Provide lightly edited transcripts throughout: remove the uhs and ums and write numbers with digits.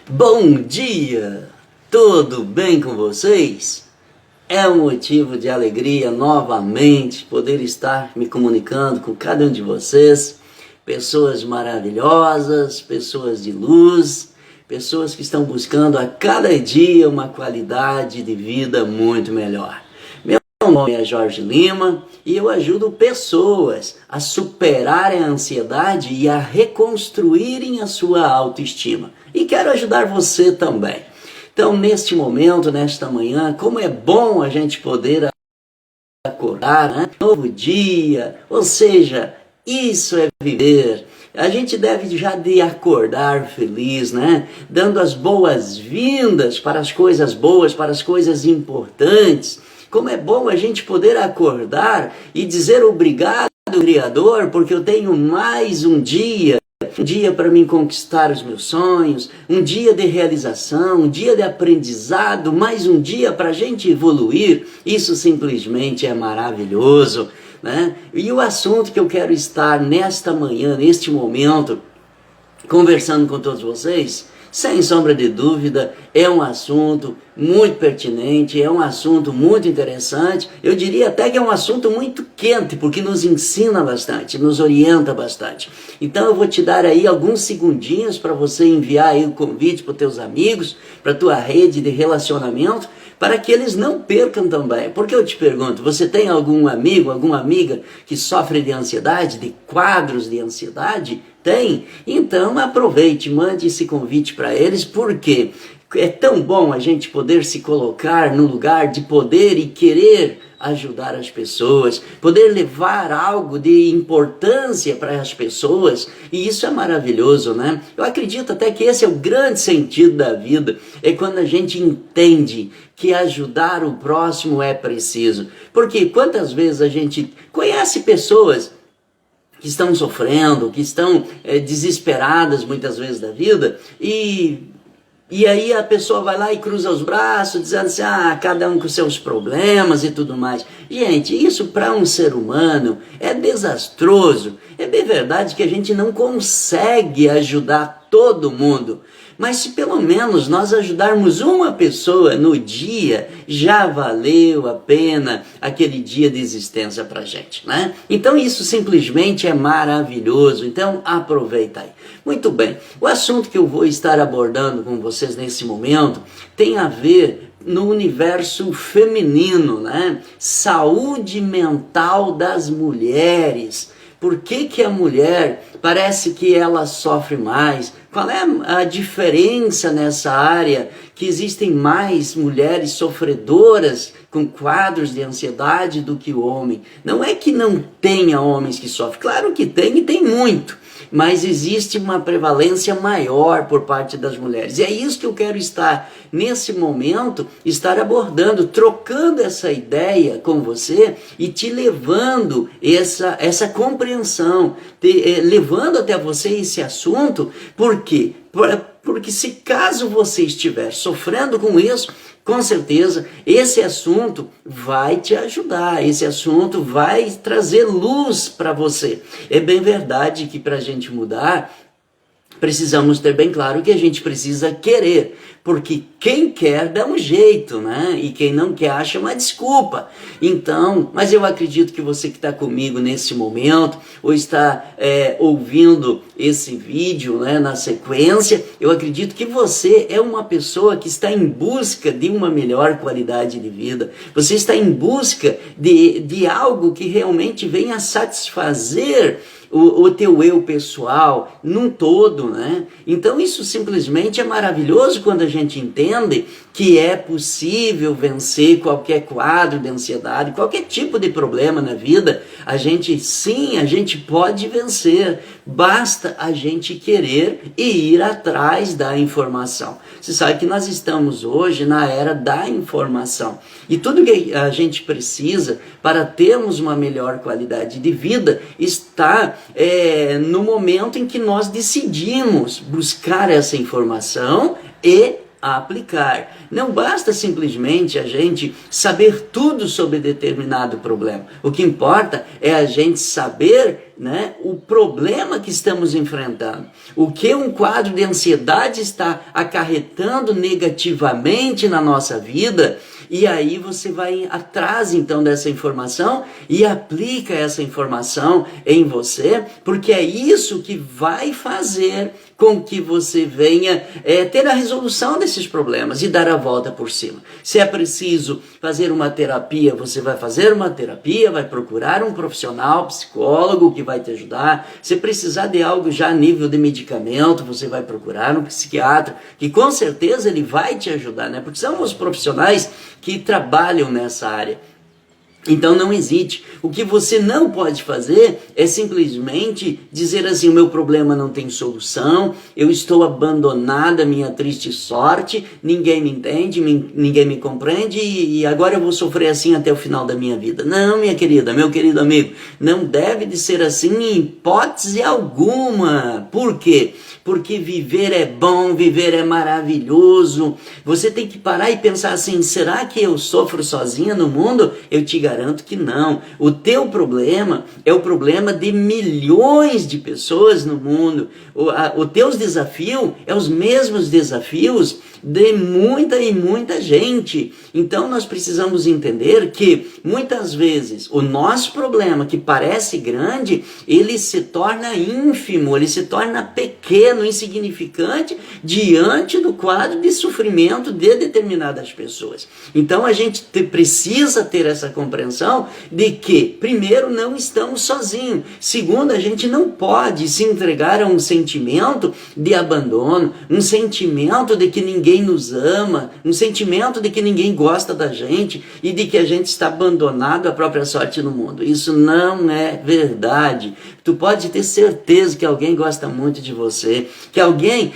Bom dia! Tudo bem com vocês? É um motivo de alegria novamente poder estar me comunicando com cada um de vocês, pessoas maravilhosas, pessoas de luz, pessoas que estão buscando a cada dia uma qualidade de vida muito melhor. Meu nome é Jorge Lima e eu ajudo pessoas a superarem a ansiedade e a reconstruírem a sua autoestima. E quero ajudar você também. Então, neste momento, nesta manhã, como é bom a gente poder acordar, né? Novo dia, ou seja, isso é viver. A gente deve já de acordar feliz, né? Dando as boas-vindas para as coisas boas, para as coisas importantes. Como é bom a gente poder acordar e dizer obrigado, Criador, porque eu tenho mais um dia para mim conquistar os meus sonhos, um dia de realização, um dia de aprendizado, mais um dia para a gente evoluir. Isso simplesmente é maravilhoso, né? E o assunto que eu quero estar nesta manhã, neste momento, conversando com todos vocês, sem sombra de dúvida, é um assunto muito pertinente, é um assunto muito interessante, eu diria até que é um assunto muito quente, porque nos ensina bastante, nos orienta bastante. Então eu vou te dar aí alguns segundinhos para você enviar aí o convite para os teus amigos, para a tua rede de relacionamento, para que eles não percam também. Porque eu te pergunto, você tem algum amigo, alguma amiga que sofre de ansiedade, de quadros de ansiedade? Tem? Então aproveite, mande esse convite para eles, porque é tão bom a gente poder se colocar no lugar de poder e querer ajudar as pessoas, poder levar algo de importância para as pessoas, e isso é maravilhoso, né? Eu acredito até que esse é o grande sentido da vida, é quando a gente entende que ajudar o próximo é preciso, porque quantas vezes a gente conhece pessoas que estão sofrendo, que estão desesperadas muitas vezes da vida, e aí a pessoa vai lá e cruza os braços, dizendo assim, cada um com seus problemas e tudo mais. Gente, isso para um ser humano é desastroso. É bem verdade que a gente não consegue ajudar todo mundo, mas se pelo menos nós ajudarmos uma pessoa no dia, já valeu a pena aquele dia de existência pra gente, né? Então isso simplesmente é maravilhoso, então aproveita aí. Muito bem, o assunto que eu vou estar abordando com vocês nesse momento tem a ver no universo feminino, né? Saúde mental das mulheres. Por que a mulher parece que ela sofre mais? Qual é a diferença nessa área que existem mais mulheres sofredoras com quadros de ansiedade do que o homem? Não é que não tenha homens que sofrem, claro que tem e tem muito, mas existe uma prevalência maior por parte das mulheres. E é isso que eu quero estar, nesse momento, estar abordando, trocando essa ideia com você e te levando essa compreensão, levando até você esse assunto. Por quê? Porque se caso você estiver sofrendo com isso, com certeza esse assunto vai te ajudar, esse assunto vai trazer luz para você. É bem verdade que para a gente mudar, precisamos ter bem claro que a gente precisa querer, porque quem quer dá um jeito, né? E quem não quer acha uma desculpa. Então, mas eu acredito que você que está comigo nesse momento, ou está ouvindo esse vídeo, né, na sequência, eu acredito que você é uma pessoa que está em busca de uma melhor qualidade de vida. Você está em busca de algo que realmente venha satisfazer o teu eu pessoal num todo, né? Então isso simplesmente é maravilhoso quando a gente entende que é possível vencer qualquer quadro de ansiedade, qualquer tipo de problema na vida. A gente pode vencer, basta a gente querer e ir atrás da informação. Você sabe que nós estamos hoje na era da informação, e tudo que a gente precisa para termos uma melhor qualidade de vida está no momento em que nós decidimos buscar essa informação e a aplicar. Não basta simplesmente a gente saber tudo sobre determinado problema. O que importa é a gente saber, né, o problema que estamos enfrentando. O que um quadro de ansiedade está acarretando negativamente na nossa vida. E aí você vai atrás então dessa informação e aplica essa informação em você, porque é isso que vai fazer com que você venha ter a resolução desses problemas e dar a volta por cima. Se é preciso fazer uma terapia, você vai fazer uma terapia, vai procurar um profissional, psicólogo que vai te ajudar. Se precisar de algo já a nível de medicamento, você vai procurar um psiquiatra, que com certeza ele vai te ajudar, né? Porque são os profissionais que trabalham nessa área. Então não hesite. O que você não pode fazer é simplesmente dizer assim: o meu problema não tem solução, eu estou abandonada, minha triste sorte, ninguém me entende, ninguém me compreende e agora eu vou sofrer assim até o final da minha vida. Não, minha querida, meu querido amigo, não deve de ser assim em hipótese alguma. Por quê? Porque viver é bom, viver é maravilhoso. Você tem que parar e pensar assim: será que eu sofro sozinha no mundo? Eu te garanto que não. O teu problema é o problema de milhões de pessoas no mundo. O teu desafio é os mesmos desafios de muita e muita gente. Então nós precisamos entender que muitas vezes o nosso problema, que parece grande, ele se torna ínfimo, ele se torna pequeno, insignificante diante do quadro de sofrimento de determinadas pessoas. Então a gente precisa ter essa compreensão de que, primeiro, não estamos sozinhos. Segundo, a gente não pode se entregar a um sentimento de abandono, um sentimento de que ninguém nos ama, um sentimento de que ninguém gosta da gente e de que a gente está abandonado à própria sorte no mundo. Isso não é verdade. Tu pode ter certeza que alguém gosta muito de você, que alguém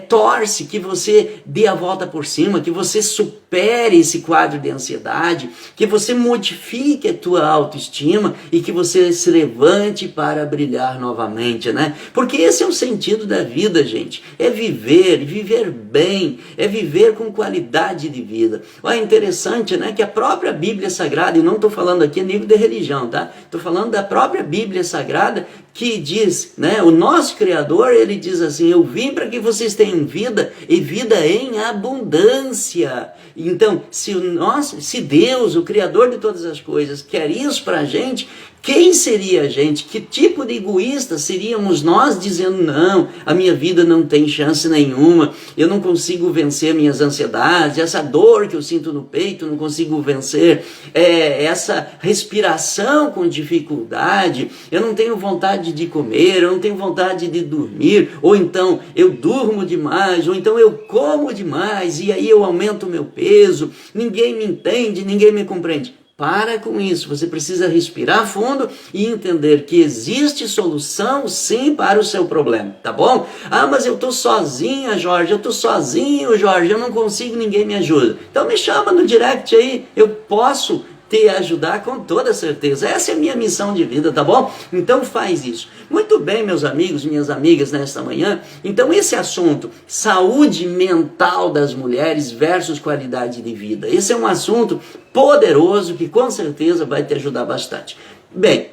torce que você dê a volta por cima, que você supere esse quadro de ansiedade, que você modifique a tua autoestima e que você se levante para brilhar novamente, né? Porque esse é o sentido da vida, gente. É viver bem, é viver com qualidade de vida. Olha, interessante, né? Que a própria Bíblia Sagrada, e não estou falando aqui a nível de religião, tá? Estou falando da própria Bíblia Sagrada, que diz, né? O nosso Criador, ele diz assim: eu vim para que vocês tenham vida e vida em abundância. Então, se Deus, o Criador de todas as coisas, quer isso para a gente, quem seria a gente? Que tipo de egoísta seríamos nós dizendo: não, a minha vida não tem chance nenhuma, eu não consigo vencer minhas ansiedades, essa dor que eu sinto no peito, não consigo vencer, essa respiração com dificuldade, eu não tenho vontade de comer, eu não tenho vontade de dormir, ou então eu durmo demais, ou então eu como demais, e aí eu aumento o meu peso, ninguém me entende, ninguém me compreende. Para com isso, você precisa respirar fundo e entender que existe solução sim para o seu problema, tá bom? Ah, mas eu tô sozinha, Jorge, eu tô sozinho, Jorge, eu não consigo, ninguém me ajuda. Então me chama no direct aí, eu posso te ajudar com toda certeza. Essa é a minha missão de vida, tá bom? Então faz isso. Muito bem, meus amigos, minhas amigas, nesta manhã. Então esse assunto, saúde mental das mulheres versus qualidade de vida, esse é um assunto poderoso que com certeza vai te ajudar bastante. Bem,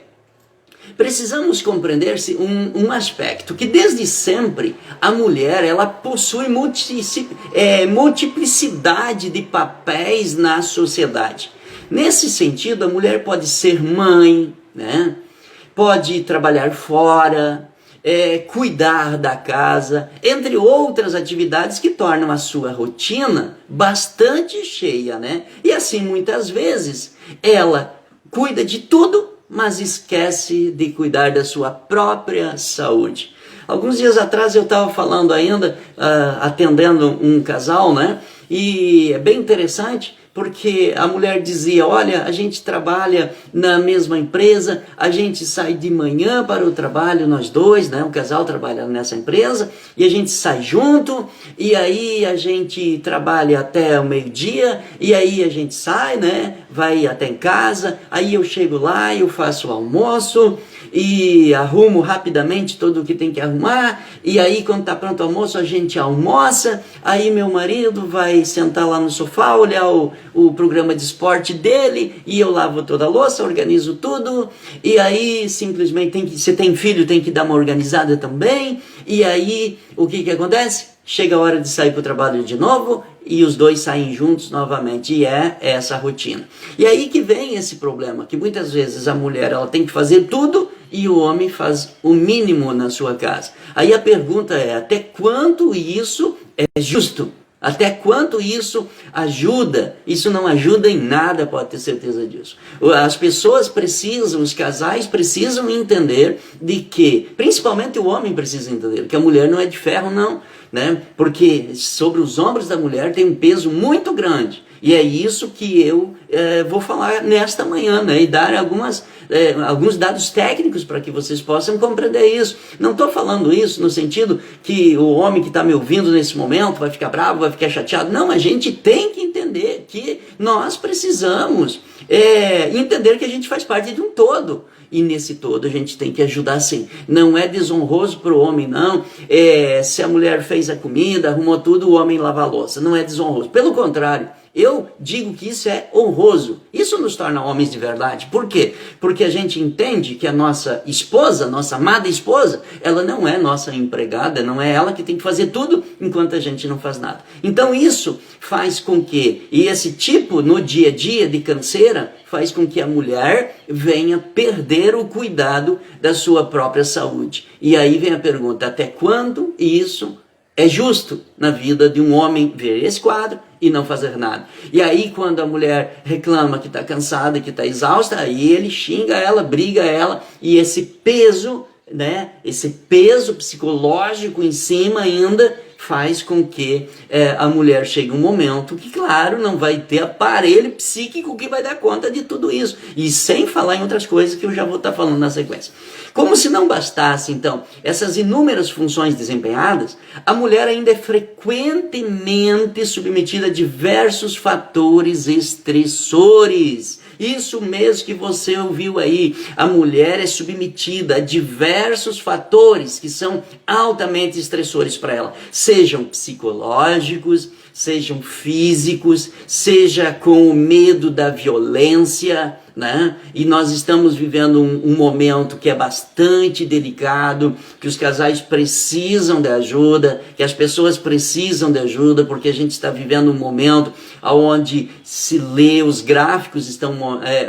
precisamos compreender um aspecto, que desde sempre a mulher ela possui multiplicidade de papéis na sociedade. Nesse sentido, a mulher pode ser mãe, né? Pode trabalhar fora, cuidar da casa, entre outras atividades que tornam a sua rotina bastante cheia, né? E assim, muitas vezes, ela cuida de tudo, mas esquece de cuidar da sua própria saúde. Alguns dias atrás eu estava falando ainda, atendendo um casal, né? E é bem interessante, porque a mulher dizia: olha, a gente trabalha na mesma empresa, a gente sai de manhã para o trabalho, nós dois, né, um casal trabalha nessa empresa, e a gente sai junto, e aí a gente trabalha até o meio-dia, e aí a gente sai, né, vai até em casa, aí eu chego lá, eu faço o almoço, e arrumo rapidamente tudo o que tem que arrumar, e aí quando está pronto o almoço a gente almoça, aí meu marido vai sentar lá no sofá, olhar o programa de esporte dele, e eu lavo toda a louça, organizo tudo, e aí simplesmente você tem filho, tem que dar uma organizada também, e aí o que acontece? Chega a hora de sair para o trabalho de novo e os dois saem juntos novamente, e é essa rotina. E aí que vem esse problema, que muitas vezes a mulher ela tem que fazer tudo e o homem faz o mínimo na sua casa. Aí a pergunta é, até quanto isso é justo? Até quanto isso ajuda? Isso não ajuda em nada, pode ter certeza disso. As pessoas precisam, os casais precisam entender de que, principalmente o homem precisa entender, que a mulher não é de ferro não, né? Porque sobre os ombros da mulher tem um peso muito grande. E é isso que eu vou falar nesta manhã, né? E dar alguns dados técnicos para que vocês possam compreender isso. Não estou falando isso no sentido que o homem que está me ouvindo nesse momento vai ficar bravo, vai ficar chateado. Não, a gente tem que entender que nós precisamos entender que a gente faz parte de um todo. E nesse todo a gente tem que ajudar sim. Não é desonroso para o homem, não. Se a mulher fez a comida, arrumou tudo, o homem lava a louça. Não é desonroso. Pelo contrário, eu digo que isso é honroso. Isso nos torna homens de verdade. Por quê? Porque a gente entende que a nossa esposa, nossa amada esposa, ela não é nossa empregada, não é ela que tem que fazer tudo enquanto a gente não faz nada. Então isso faz com que, e esse tipo no dia a dia de canseira, faz com que a mulher venha perder o cuidado da sua própria saúde. E aí vem a pergunta, até quando isso é justo na vida de um homem ver esse quadro e não fazer nada? E aí quando a mulher reclama que está cansada, que está exausta, aí ele xinga ela, briga ela, e esse peso, né, esse peso psicológico em cima ainda faz com que a mulher chegue um momento que, claro, não vai ter aparelho psíquico que vai dar conta de tudo isso. E sem falar em outras coisas que eu já vou estar falando na sequência. Como se não bastasse, então, essas inúmeras funções desempenhadas, a mulher ainda é frequentemente submetida a diversos fatores estressores. Isso mesmo que você ouviu aí, a mulher é submetida a diversos fatores que são altamente estressores para ela, sejam psicológicos, sejam físicos, seja com o medo da violência, né? E nós estamos vivendo um momento que é bastante delicado, que os casais precisam de ajuda, que as pessoas precisam de ajuda, porque a gente está vivendo um momento onde se lê, os gráficos estão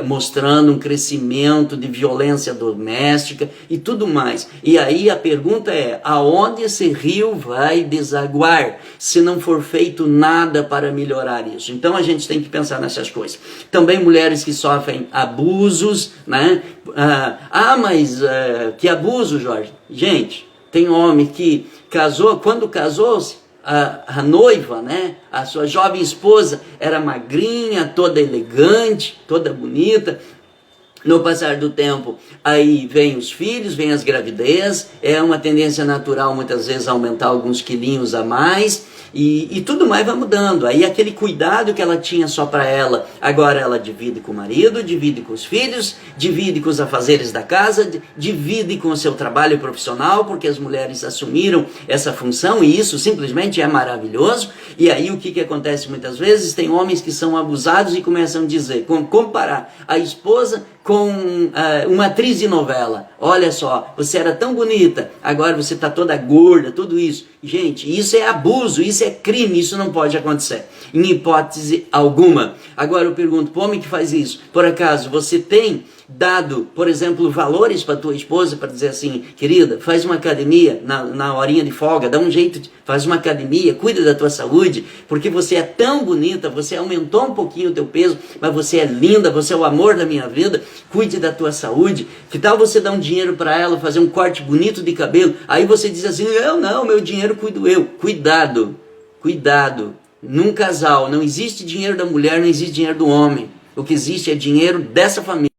mostrando um crescimento de violência doméstica e tudo mais. E aí a pergunta é, aonde esse rio vai desaguar, se não for feito nada para melhorar isso? Então a gente tem que pensar nessas coisas. Também mulheres que sofrem abusos, né? Mas que abuso, Jorge? Gente, tem homem que casou, quando casou-se, a noiva, né? A sua jovem esposa era magrinha, toda elegante, toda bonita. No passar do tempo, aí vem os filhos, vem as gravidez, é uma tendência natural muitas vezes aumentar alguns quilinhos a mais, e tudo mais vai mudando. Aí aquele cuidado que ela tinha só para ela, agora ela divide com o marido, divide com os filhos, divide com os afazeres da casa, divide com o seu trabalho profissional, porque as mulheres assumiram essa função, e isso simplesmente é maravilhoso. E aí o que acontece muitas vezes? Tem homens que são abusados e começam a dizer, comparar a esposa com uma atriz de novela. Olha só, você era tão bonita, agora você está toda gorda, tudo isso. Gente, isso é abuso, isso é crime, isso não pode acontecer, em hipótese alguma. Agora eu pergunto, para o homem que faz isso, por acaso você tem dado, por exemplo, valores para tua esposa, para dizer assim, querida, faz uma academia na horinha de folga, dá um jeito, faz uma academia, cuida da tua saúde, porque você é tão bonita, você aumentou um pouquinho o teu peso, mas você é linda, você é o amor da minha vida, cuide da tua saúde. Que tal você dar um dinheiro para ela, fazer um corte bonito de cabelo, aí você diz assim, eu não, meu dinheiro cuido eu. Cuidado, cuidado, num casal não existe dinheiro da mulher, não existe dinheiro do homem, o que existe é dinheiro dessa família,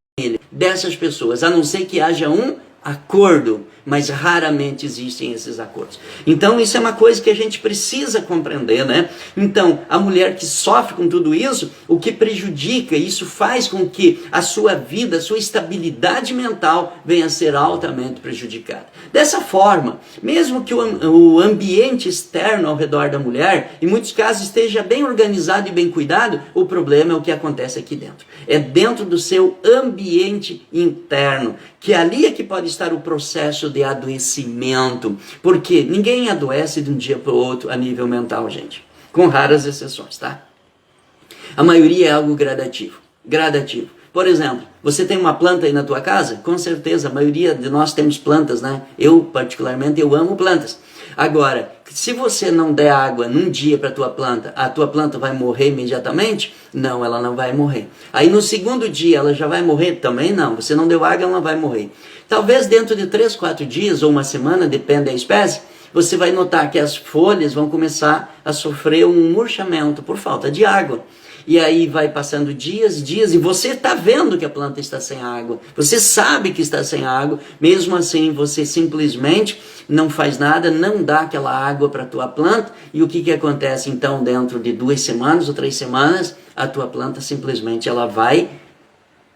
dessas pessoas, a não ser que haja um acordo. mas raramente existem esses acordos. Então isso é uma coisa que a gente precisa compreender, né? Então, a mulher que sofre com tudo isso, o que prejudica, isso faz com que a sua vida, a sua estabilidade mental venha a ser altamente prejudicada. Dessa forma, mesmo que o ambiente externo ao redor da mulher, em muitos casos esteja bem organizado e bem cuidado, o problema é o que acontece aqui dentro. É dentro do seu ambiente interno, que ali é que pode estar o processo de adoecimento, porque ninguém adoece de um dia para o outro a nível mental, gente, com raras exceções, tá? A maioria é algo gradativo. Por exemplo, você tem uma planta aí na tua casa? Com certeza, a maioria de nós temos plantas, né? Eu, particularmente, eu amo plantas. Agora, se você não der água num dia para a tua planta vai morrer imediatamente? Não, ela não vai morrer. Aí no segundo dia ela já vai morrer? Também não. Você não deu água, ela não vai morrer. Talvez dentro de 3, 4 dias ou uma semana, depende da espécie, você vai notar que as folhas vão começar a sofrer um murchamento por falta de água. E aí vai passando dias, e você está vendo que a planta está sem água. Você sabe que está sem água, mesmo assim você simplesmente não faz nada, não dá aquela água para a tua planta. E o que acontece então dentro de 2 semanas ou 3 semanas? A tua planta simplesmente ela vai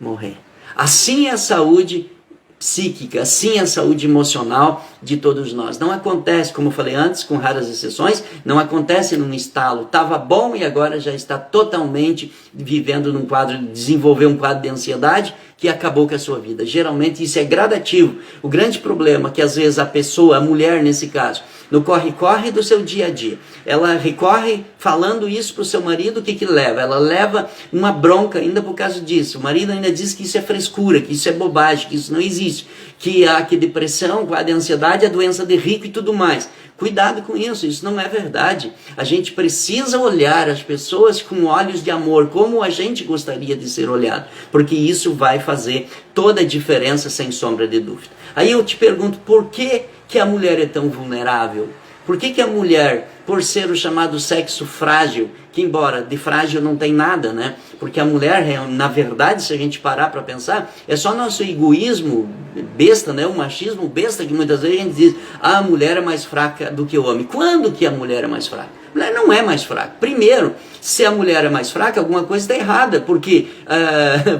morrer. Assim é a saúde psíquica, assim a saúde emocional de todos nós. Não acontece, como eu falei antes, com raras exceções, não acontece num estalo, estava bom e agora já está totalmente vivendo num quadro, desenvolveu um quadro de ansiedade que acabou com a sua vida. Geralmente isso é gradativo. O grande problema é que às vezes a pessoa, a mulher nesse caso, no corre-corre do seu dia a dia, ela recorre falando isso para o seu marido, o que leva? Ela leva uma bronca ainda por causa disso. O marido ainda diz que isso é frescura, que isso é bobagem, que isso não existe, que a depressão, quadro de ansiedade é doença de rico e tudo mais. Cuidado com isso não é verdade. A gente precisa olhar as pessoas com olhos de amor, como a gente gostaria de ser olhado, porque isso vai fazer toda a diferença, sem sombra de dúvida. Aí eu te pergunto, por que a mulher é tão vulnerável? Por que a mulher, por ser o chamado sexo frágil, que embora de frágil não tem nada, né? Porque a mulher, na verdade, se a gente parar para pensar, é só nosso egoísmo besta, né? O machismo besta, que muitas vezes a gente diz, a mulher é mais fraca do que o homem. Quando que a mulher é mais fraca? A mulher não é mais fraca. Primeiro, se a mulher é mais fraca, alguma coisa está errada, porque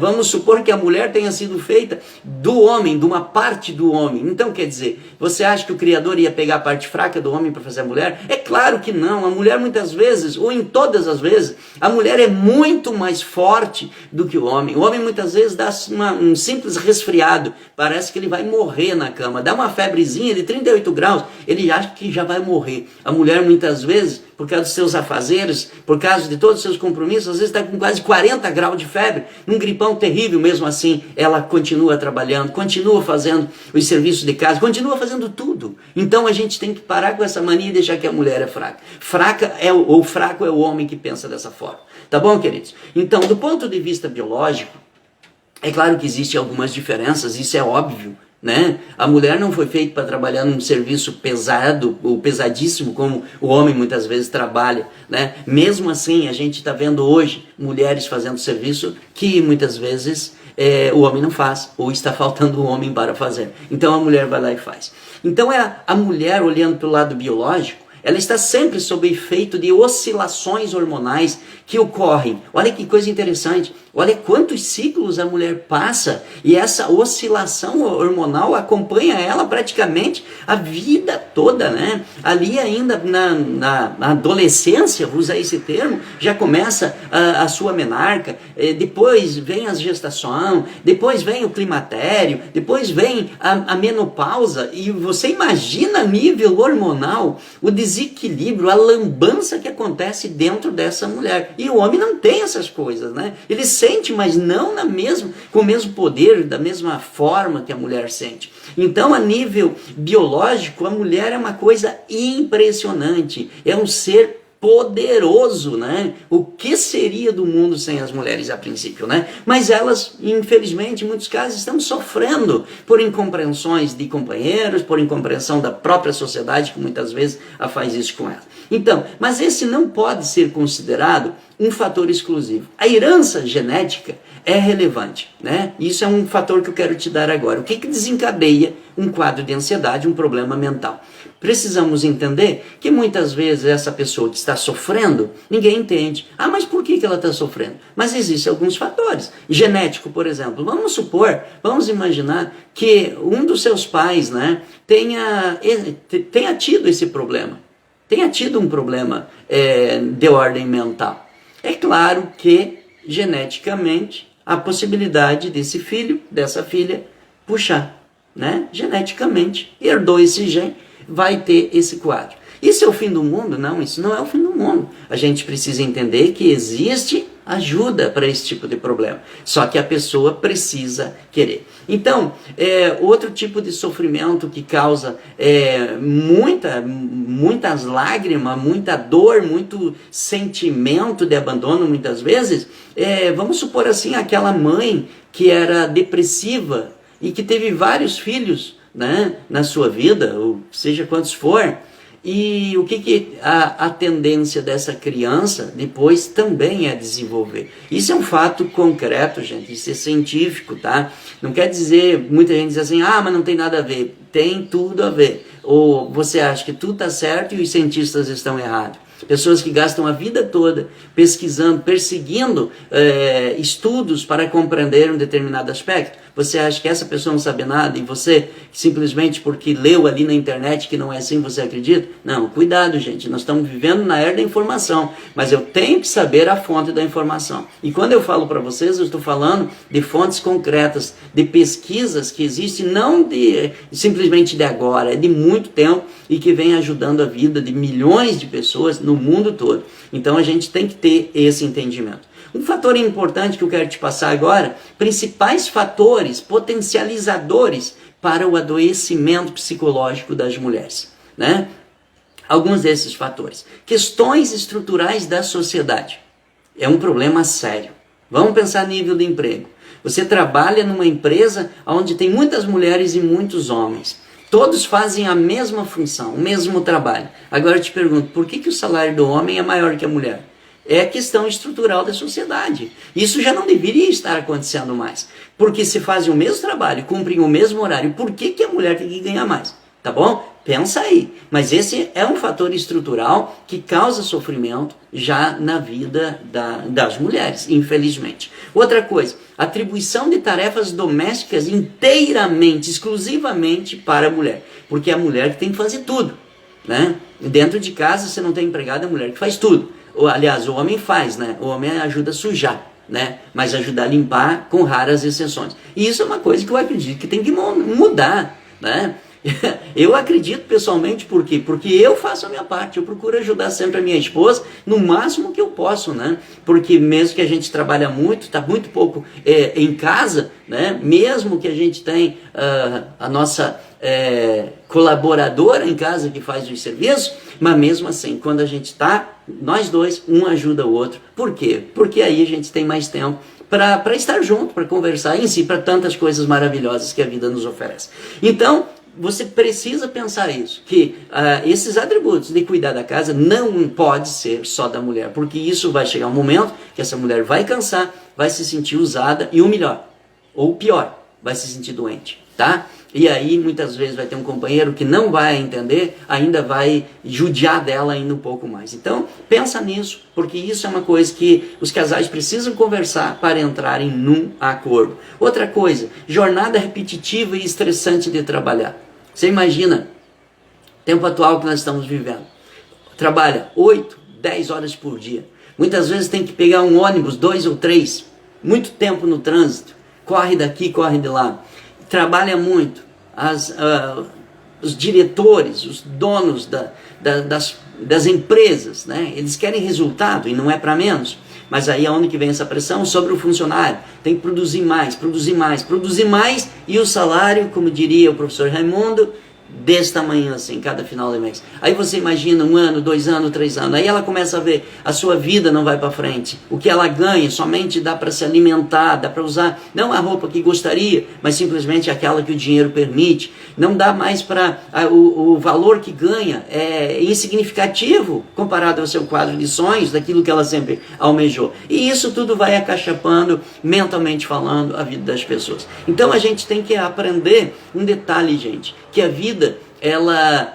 vamos supor que a mulher tenha sido feita do homem, de uma parte do homem. Então, quer dizer, você acha que o Criador ia pegar a parte fraca do homem para fazer a mulher? É claro que não. A mulher muitas vezes, ou em todas as vezes, a mulher é muito mais forte do que o homem. O homem muitas vezes dá um simples resfriado, parece que ele vai morrer na cama. Dá uma febrezinha de 38 graus, ele acha que já vai morrer. A mulher muitas vezes, por causa dos seus afazeres, por causa de todos os seus compromissos, às vezes está com quase 40 graus de febre, um gripão terrível. Mesmo assim, ela continua trabalhando, continua fazendo os serviços de casa, continua fazendo tudo. Então a gente tem que parar com essa mania e deixar que a mulher é fraca. Fraco é o homem que pensa dessa forma. Tá bom, queridos? Então, do ponto de vista biológico, é claro que existem algumas diferenças, isso é óbvio, né? A mulher não foi feita para trabalhar num serviço pesado ou pesadíssimo como o homem muitas vezes trabalha, né? Mesmo assim, a gente está vendo hoje mulheres fazendo serviço que muitas vezes o homem não faz, ou está faltando o homem para fazer. Então a mulher vai lá e faz. Então a mulher, olhando para o lado biológico, ela está sempre sob efeito de oscilações hormonais que ocorrem. Olha que coisa interessante. Olha quantos ciclos a mulher passa e essa oscilação hormonal acompanha ela praticamente a vida toda, né? Ali ainda na adolescência, vou usar esse termo, já começa a sua menarca, depois vem a gestação, depois vem o climatério, depois vem a menopausa, e você imagina a nível hormonal o desequilíbrio, a lambança que acontece dentro dessa mulher. E o homem não tem essas coisas, né? Ele sente, mas não com o mesmo poder, da mesma forma que a mulher sente. Então, a nível biológico, a mulher é uma coisa impressionante. É um ser poderoso, né? O que seria do mundo sem as mulheres a princípio, né? Mas elas, infelizmente, em muitos casos, estão sofrendo por incompreensões de companheiros, por incompreensão da própria sociedade, que muitas vezes faz isso com elas. Então, mas esse não pode ser considerado um fator exclusivo. A herança genética é relevante, né? Isso é um fator que eu quero te dar agora. O que desencadeia um quadro de ansiedade, um problema mental. Precisamos entender que muitas vezes essa pessoa que está sofrendo, ninguém entende. Ah, mas por que ela está sofrendo? Mas existem alguns fatores. Genético, por exemplo. Vamos imaginar que um dos seus pais, né, tenha tido esse problema. Tenha tido um problema de ordem mental. É claro que, geneticamente, há possibilidade desse filho, dessa filha, puxar. Né? Geneticamente, herdou esse gene, vai ter esse quadro. Isso é o fim do mundo? Não, isso não é o fim do mundo. A gente precisa entender que existe ajuda para esse tipo de problema. Só que a pessoa precisa querer. Então, outro tipo de sofrimento que causa muitas lágrimas, muita dor, muito sentimento de abandono muitas vezes, vamos supor assim, aquela mãe que era depressiva e que teve vários filhos, né, na sua vida, ou seja quantos for, e o que a tendência dessa criança depois também é desenvolver. Isso é um fato concreto, gente, isso é científico, tá? Não quer dizer, muita gente diz assim, mas não tem nada a ver. Tem tudo a ver. Ou você acha que tudo está certo e os cientistas estão errados. Pessoas que gastam a vida toda pesquisando, perseguindo estudos para compreender um determinado aspecto. Você acha que essa pessoa não sabe nada e você, simplesmente porque leu ali na internet que não é assim, você acredita? Não, cuidado, gente. Nós estamos vivendo na era da informação, mas eu tenho que saber a fonte da informação. E quando eu falo para vocês, eu estou falando de fontes concretas, de pesquisas que existem, não simplesmente de agora, é de muito tempo e que vem ajudando a vida de milhões de pessoas no mundo todo. Então a gente tem que ter esse entendimento. Um fator importante que eu quero te passar agora, principais fatores potencializadores para o adoecimento psicológico das mulheres, né? Alguns desses fatores. Questões estruturais da sociedade. É um problema sério. Vamos pensar no nível de emprego. Você trabalha numa empresa onde tem muitas mulheres e muitos homens. Todos fazem a mesma função, o mesmo trabalho. Agora eu te pergunto, por que o salário do homem é maior que a mulher? É questão estrutural da sociedade. Isso já não deveria estar acontecendo mais. Porque se fazem o mesmo trabalho, cumprem o mesmo horário, por que a mulher tem que ganhar mais? Tá bom? Pensa aí. Mas esse é um fator estrutural que causa sofrimento já na vida das mulheres, infelizmente. Outra coisa, atribuição de tarefas domésticas inteiramente, exclusivamente para a mulher. Porque é a mulher que tem que fazer tudo, né? Dentro de casa, você não tem empregada, é a mulher que faz tudo. Aliás, o homem faz, né? O homem ajuda a sujar, né? Mas ajuda a limpar com raras exceções. E isso é uma coisa que eu acredito que tem que mudar, né? Eu acredito pessoalmente, por quê? Porque eu faço a minha parte, eu procuro ajudar sempre a minha esposa no máximo que eu posso, né? Porque mesmo que a gente trabalha muito, está muito pouco em casa, né? Mesmo que a gente tenha a nossa colaboradora em casa que faz os serviços, mas mesmo assim, quando a gente está, nós dois, um ajuda o outro. Por quê? Porque aí a gente tem mais tempo para estar junto, para conversar em si, para tantas coisas maravilhosas que a vida nos oferece. Então, você precisa pensar isso, que esses atributos de cuidar da casa não pode ser só da mulher, porque isso vai chegar um momento que essa mulher vai cansar, vai se sentir usada e o melhor, ou pior, vai se sentir doente, tá? E aí muitas vezes vai ter um companheiro que não vai entender, ainda vai judiar dela ainda um pouco mais. Então pensa nisso, porque isso é uma coisa que os casais precisam conversar para entrarem num acordo. Outra coisa, jornada repetitiva e estressante de trabalhar. Você imagina o tempo atual que nós estamos vivendo. Trabalha 8, 10 horas por dia. Muitas vezes tem que pegar um ônibus, 2 ou 3, muito tempo no trânsito, corre daqui, corre de lá. Trabalha muito, os diretores, os donos das empresas, né? Eles querem resultado e não é para menos, mas aí é onde que vem essa pressão sobre o funcionário, tem que produzir mais, produzir mais, produzir mais, e o salário, como diria o professor Raimundo, desse tamanho assim, cada final de mês. Aí você imagina 1 ano, 2 anos, 3 anos, aí ela começa a ver, a sua vida não vai para frente. O que ela ganha somente dá para se alimentar, dá para usar, não a roupa que gostaria, mas simplesmente aquela que o dinheiro permite. Não dá mais para, o valor que ganha é insignificativo comparado ao seu quadro de sonhos, daquilo que ela sempre almejou. E isso tudo vai acachapando, mentalmente falando, a vida das pessoas. Então a gente tem que aprender um detalhe, gente, que a vida, ela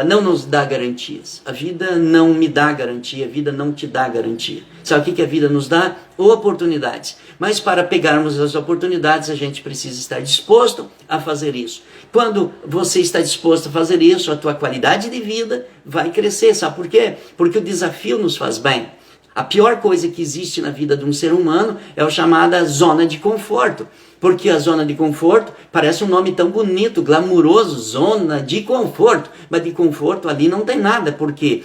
não nos dá garantias. A vida não me dá garantia, a vida não te dá garantia. Sabe o que a vida nos dá? Oportunidades. Mas para pegarmos as oportunidades, a gente precisa estar disposto a fazer isso. Quando você está disposto a fazer isso, a tua qualidade de vida vai crescer. Sabe por quê? Porque o desafio nos faz bem. A pior coisa que existe na vida de um ser humano é a chamada zona de conforto. Porque a zona de conforto parece um nome tão bonito, glamuroso, zona de conforto. Mas de conforto ali não tem nada, porque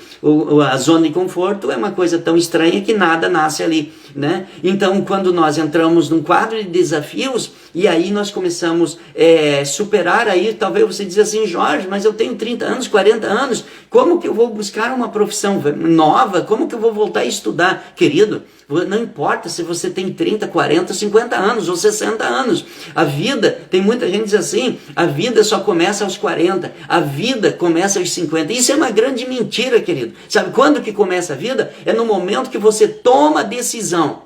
a zona de conforto é uma coisa tão estranha que nada nasce ali, né? Então, quando nós entramos num quadro de desafios, e aí nós começamos a superar, aí talvez você diz assim, Jorge, mas eu tenho 30 anos, 40 anos, como que eu vou buscar uma profissão nova? Como que eu vou voltar a estudar? Querido, não importa se você tem 30, 40, 50 anos ou 60 anos. A vida, tem muita gente que diz assim, a vida só começa aos 40, a vida começa aos 50. Isso é uma grande mentira, querido. Sabe quando que começa a vida? É no momento que você toma a decisão.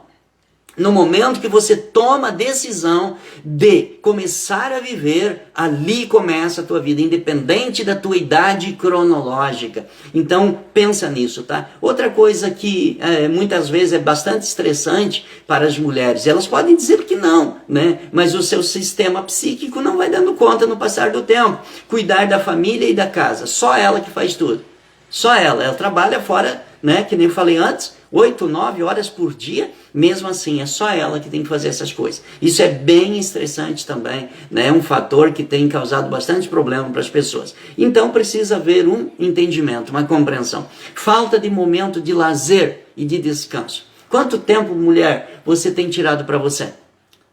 No momento que você toma a decisão de começar a viver, ali começa a tua vida, independente da tua idade cronológica. Então, pensa nisso, tá? Outra coisa que muitas vezes é bastante estressante para as mulheres, elas podem dizer que não, né? Mas o seu sistema psíquico não vai dando conta no passar do tempo. Cuidar da família e da casa, só ela que faz tudo. Só ela trabalha fora, né? Que nem eu falei antes, 8, 9 horas por dia, mesmo assim, é só ela que tem que fazer essas coisas. Isso é bem estressante também, né? É um fator que tem causado bastante problema para as pessoas. Então precisa haver um entendimento, uma compreensão. Falta de momento de lazer e de descanso. Quanto tempo, mulher, você tem tirado para você?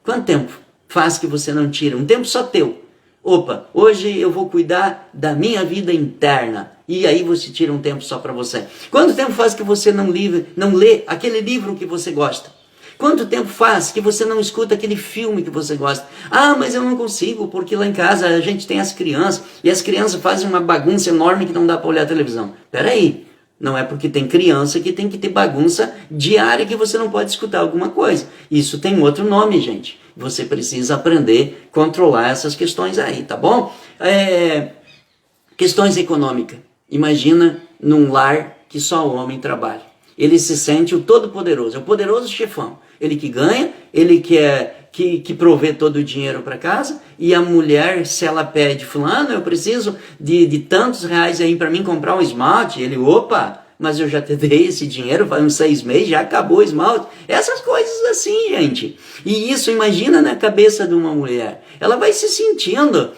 Quanto tempo faz que você não tira? Um tempo só teu. Opa, hoje eu vou cuidar da minha vida interna. E aí você tira um tempo só para você. Quanto tempo faz que você não lê aquele livro que você gosta? Quanto tempo faz que você não escuta aquele filme que você gosta? Ah, mas eu não consigo, porque lá em casa a gente tem as crianças, e as crianças fazem uma bagunça enorme que não dá para olhar a televisão. Peraí, não é porque tem criança que tem que ter bagunça diária que você não pode escutar alguma coisa. Isso tem outro nome, gente. Você precisa aprender a controlar essas questões aí, tá bom? Questões econômicas. Imagina num lar que só o homem trabalha. Ele se sente o todo-poderoso, é o poderoso chefão. Ele que ganha, ele que provê todo o dinheiro para casa, e a mulher, se ela pede, fulano, eu preciso de tantos reais aí para mim comprar um esmalte, ele, opa, mas eu já te dei esse dinheiro faz uns 6 meses, já acabou o esmalte. Essas coisas assim, gente. E isso, imagina na cabeça de uma mulher. Ela vai se sentindo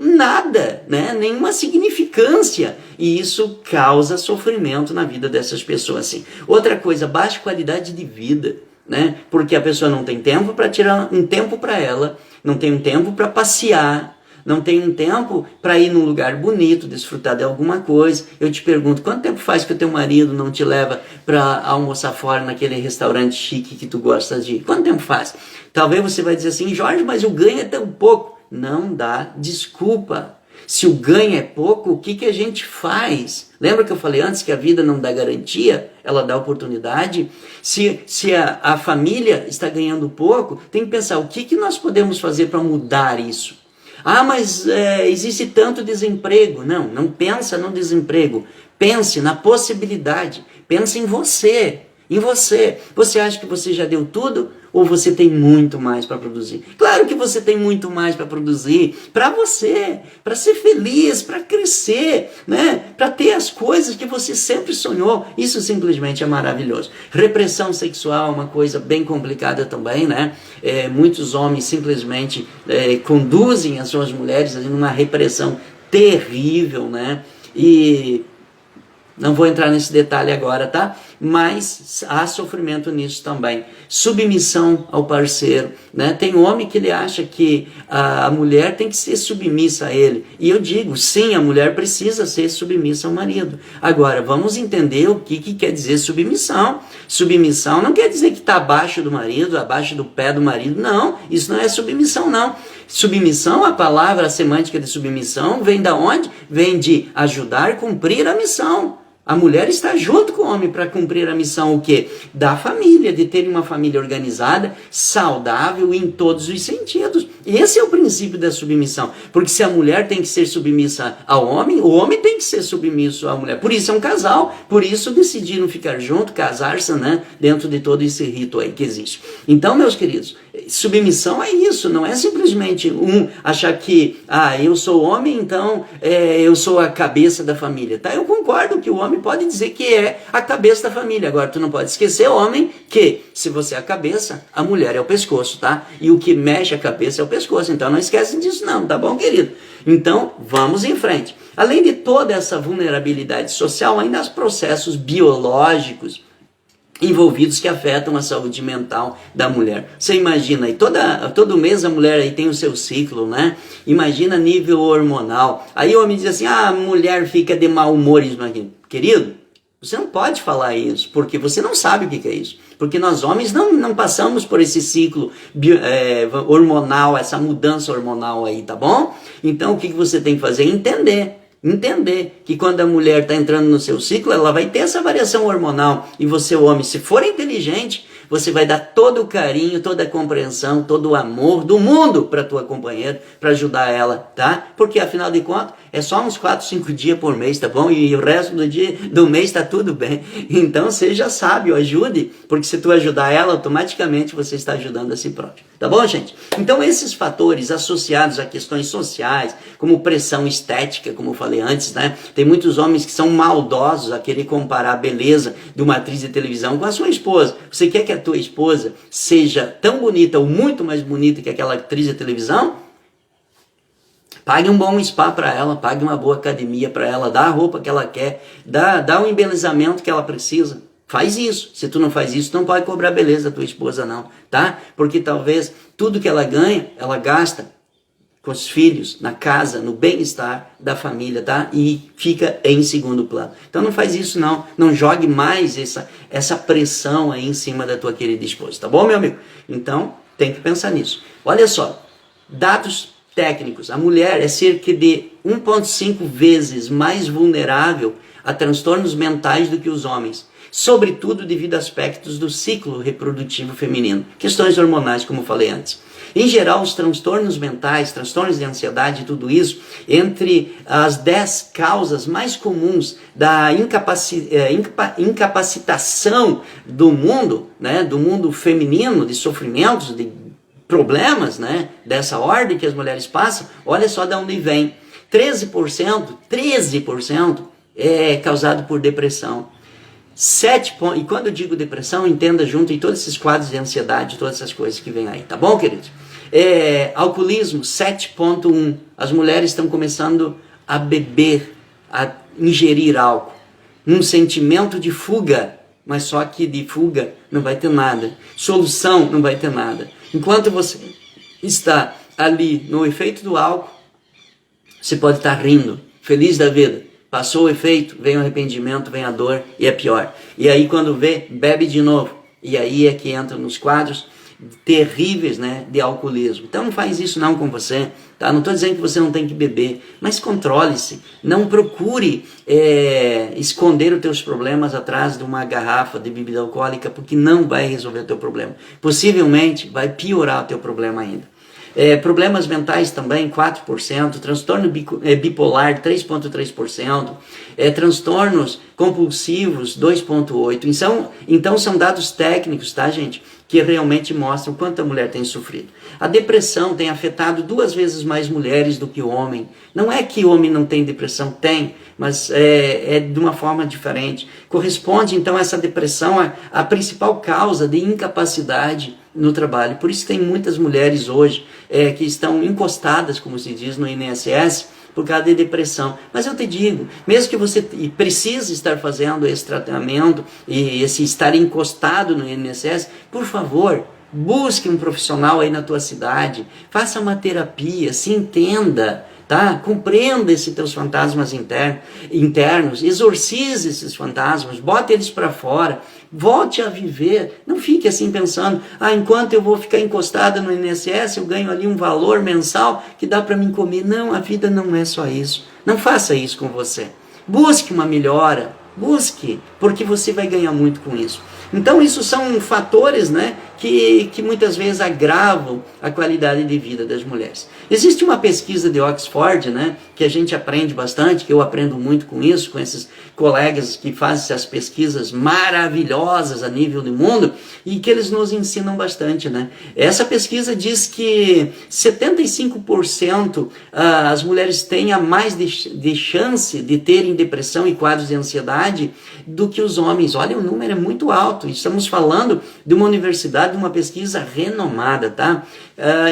nada, né? Nenhuma significância. E isso causa sofrimento na vida dessas pessoas, assim. Outra coisa, baixa qualidade de vida, né? Porque a pessoa não tem tempo para tirar um tempo para ela, não tem um tempo para passear, não tem um tempo para ir num lugar bonito, desfrutar de alguma coisa. Eu te pergunto, quanto tempo faz que o teu marido não te leva para almoçar fora naquele restaurante chique que tu gosta de ir? Quanto tempo faz? Talvez você vai dizer assim, Jorge, mas o ganho é tão pouco. Não dá desculpa. Se o ganho é pouco, o que a gente faz? Lembra que eu falei antes que a vida não dá garantia? Ela dá oportunidade. Se a família está ganhando pouco, tem que pensar o que nós podemos fazer para mudar isso. Ah, mas existe tanto desemprego. Não pensa no desemprego. Pense na possibilidade. Pense em você. Em você. Você acha que você já deu tudo? Ou você tem muito mais para produzir? Claro que você tem muito mais para produzir. Para você. Para ser feliz. Para crescer. Né? Para ter as coisas que você sempre sonhou. Isso simplesmente é maravilhoso. Repressão sexual é uma coisa bem complicada também, né? Muitos homens simplesmente conduzem as suas mulheres numa repressão terrível, né? E Não vou entrar nesse detalhe agora, tá? Mas há sofrimento nisso também. Submissão ao parceiro, né? Tem um homem que ele acha que a mulher tem que ser submissa a ele. E eu digo, sim, a mulher precisa ser submissa ao marido. Agora, vamos entender o que quer dizer submissão. Submissão não quer dizer que está abaixo do marido, abaixo do pé do marido. Não, isso não é submissão, não. Submissão, a palavra, a semântica de submissão, vem da onde? Vem de ajudar a cumprir a missão. A mulher está junto com o homem para cumprir a missão, o quê? Da família, de ter uma família organizada, saudável em todos os sentidos. Esse é o princípio da submissão. Porque se a mulher tem que ser submissa ao homem, o homem tem que ser submisso à mulher. Por isso é um casal, por isso decidiram ficar junto, casar-se, né? Dentro de todo esse rito aí que existe. Então, meus queridos, submissão é isso, não é simplesmente achar que, eu sou homem, então eu sou a cabeça da família, tá? Eu concordo que o homem pode dizer que é a cabeça da família, agora tu não pode esquecer, homem, que se você é a cabeça, a mulher é o pescoço, tá? E o que mexe a cabeça é o pescoço, então não esquece disso não, tá bom, querido? Então, vamos em frente. Além de toda essa vulnerabilidade social, ainda há processos biológicos envolvidos que afetam a saúde mental da mulher. Você imagina aí, todo mês a mulher aí tem o seu ciclo, né? Imagina nível hormonal. Aí o homem diz assim, a mulher fica de mau humor. Querido, você não pode falar isso, porque você não sabe o que é isso. Porque nós homens não passamos por esse ciclo hormonal, essa mudança hormonal aí, tá bom? Então o que você tem que fazer? Entender que quando a mulher está entrando no seu ciclo, ela vai ter essa variação hormonal. E você, o homem, se for inteligente, você vai dar todo o carinho, toda a compreensão, todo o amor do mundo para tua companheira, para ajudar ela, tá? Porque afinal de contas, é só uns 4, 5 dias por mês, tá bom? E o resto do mês está tudo bem. Então seja sábio, ajude, porque se tu ajudar ela, automaticamente você está ajudando a si próprio. Tá bom, gente? Então esses fatores associados a questões sociais, como pressão estética, como eu falei antes, né? Tem muitos homens que são maldosos a querer comparar a beleza de uma atriz de televisão com a sua esposa. Você quer que a tua esposa seja tão bonita ou muito mais bonita que aquela atriz de televisão? Pague um bom spa para ela, pague uma boa academia para ela, dá a roupa que ela quer, dá o embelezamento que ela precisa. Faz isso. Se tu não faz isso, tu não pode cobrar beleza da tua esposa não, tá? Porque talvez tudo que ela ganha, ela gasta com os filhos, na casa, no bem-estar da família, tá? E fica em segundo plano. Então não faz isso não. Não jogue mais essa pressão aí em cima da tua querida esposa, tá bom, meu amigo? Então tem que pensar nisso. Olha só, dados técnicos. A mulher é cerca de 1,5 vezes mais vulnerável a transtornos mentais do que os homens, sobretudo devido a aspectos do ciclo reprodutivo feminino, questões hormonais, como falei antes. Em geral, os transtornos mentais, transtornos de ansiedade e tudo isso, entre as 10 causas mais comuns da incapacitação do mundo, né, do mundo feminino, de sofrimentos, de problemas, né, dessa ordem que as mulheres passam, olha só de onde vem. 13% é causado por depressão. E quando eu digo depressão, entenda junto em todos esses quadros de ansiedade, todas essas coisas que vem aí, tá bom, queridos? Alcoolismo, 7,1. As mulheres estão começando a beber, a ingerir álcool. Um sentimento de fuga, mas só que de fuga não vai ter nada. Solução não vai ter nada. Enquanto você está ali no efeito do álcool, você pode estar rindo, feliz da vida. Passou o efeito, vem o arrependimento, vem a dor e é pior. E aí quando vê, bebe de novo. E aí é que entra nos quadros terríveis, né, de alcoolismo. Então não faz isso não com você, tá? Não estou dizendo que você não tem que beber, mas controle-se. Não procure esconder os teus problemas atrás de uma garrafa de bebida alcoólica, porque não vai resolver o teu problema. Possivelmente vai piorar o teu problema ainda. Problemas mentais também, 4%, transtorno bipolar, 3,3%, transtornos compulsivos, 2,8%. Então são dados técnicos, tá, gente, que realmente mostram quanto a mulher tem sofrido. A depressão tem afetado 2 vezes mais mulheres do que o homem. Não é que o homem não tem depressão, tem, mas é de uma forma diferente. Corresponde, então, essa depressão à principal causa de incapacidade no trabalho. Por isso tem muitas mulheres hoje que estão encostadas, como se diz no INSS, por causa de depressão. Mas eu te digo, mesmo que você precise estar fazendo esse tratamento e esse estar encostado no INSS, por favor, busque um profissional aí na tua cidade, faça uma terapia, se entenda, tá? Compreenda esses teus fantasmas internos, exorcize esses fantasmas, bote eles para fora, volte a viver. Não fique assim pensando, enquanto eu vou ficar encostada no INSS, eu ganho ali um valor mensal que dá para mim comer. Não, a vida não é só isso. Não faça isso com você. Busque uma melhora, busque, porque você vai ganhar muito com isso. Então isso são fatores, né, que muitas vezes agravam a qualidade de vida das mulheres. Existe uma pesquisa de Oxford, né, que a gente aprende bastante, que eu aprendo muito com isso, com esses colegas que fazem essas pesquisas maravilhosas a nível do mundo, e que eles nos ensinam bastante, né. Essa pesquisa diz que 75% as mulheres têm a mais de chance de terem depressão e quadros de ansiedade do que os homens. Olha, o número é muito alto. Estamos falando de uma universidade, de uma pesquisa renomada, tá?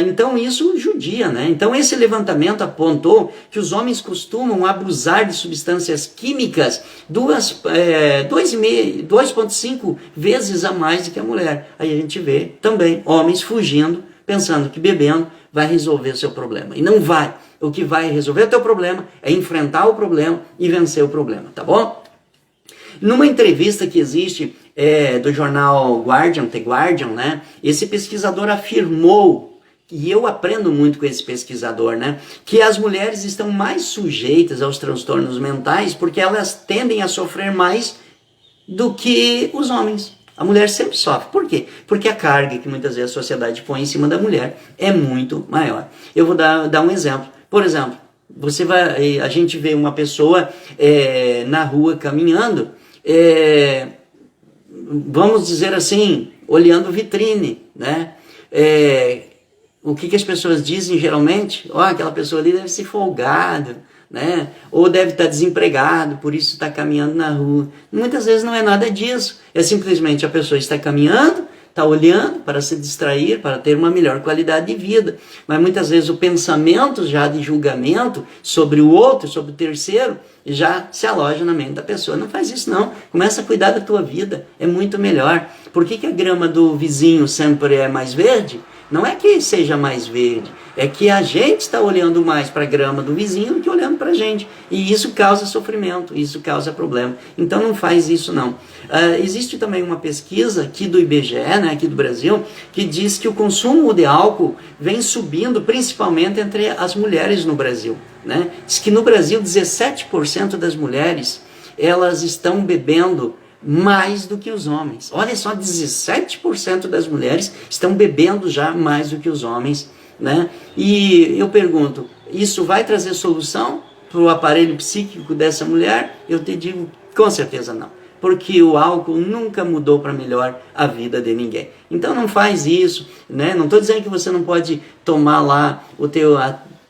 Então isso judia, né? Então esse levantamento apontou que os homens costumam abusar de substâncias químicas 2,5 vezes a mais do que a mulher. Aí a gente vê também homens fugindo, pensando que bebendo vai resolver o seu problema. E não vai. O que vai resolver o teu problema é enfrentar o problema e vencer o problema, tá bom? Numa entrevista que existe do jornal Guardian, The Guardian, né, esse pesquisador afirmou, e eu aprendo muito com esse pesquisador, né, que as mulheres estão mais sujeitas aos transtornos mentais porque elas tendem a sofrer mais do que os homens. A mulher sempre sofre. Por quê? Porque a carga que muitas vezes a sociedade põe em cima da mulher é muito maior. Eu vou dar um exemplo. Por exemplo, a gente vê uma pessoa na rua caminhando, vamos dizer assim, olhando vitrine, né? O que as pessoas dizem geralmente? Aquela pessoa ali deve ser folgada, né? Ou deve estar desempregado, por isso está caminhando na rua. Muitas vezes não é nada disso. É simplesmente a pessoa está caminhando, está olhando para se distrair, para ter uma melhor qualidade de vida. Mas muitas vezes o pensamento já de julgamento sobre o outro, sobre o terceiro, já se aloja na mente da pessoa. Não faz isso não. Começa a cuidar da tua vida. É muito melhor. Por que a grama do vizinho sempre é mais verde? Não é que seja mais verde. É que a gente está olhando mais para a grama do vizinho do que olhando para a gente. E isso causa sofrimento, isso causa problema. Então não faz isso não. Existe também uma pesquisa aqui do IBGE, né, aqui do Brasil, que diz que o consumo de álcool vem subindo principalmente entre as mulheres no Brasil. Né? Diz que no Brasil 17% das mulheres elas estão bebendo mais do que os homens. Olha só, 17% das mulheres estão bebendo já mais do que os homens. Né? E eu pergunto, isso vai trazer solução para o aparelho psíquico dessa mulher? Eu te digo, com certeza não. Porque o álcool nunca mudou para melhor a vida de ninguém. Então não faz isso, né? Não estou dizendo que você não pode tomar lá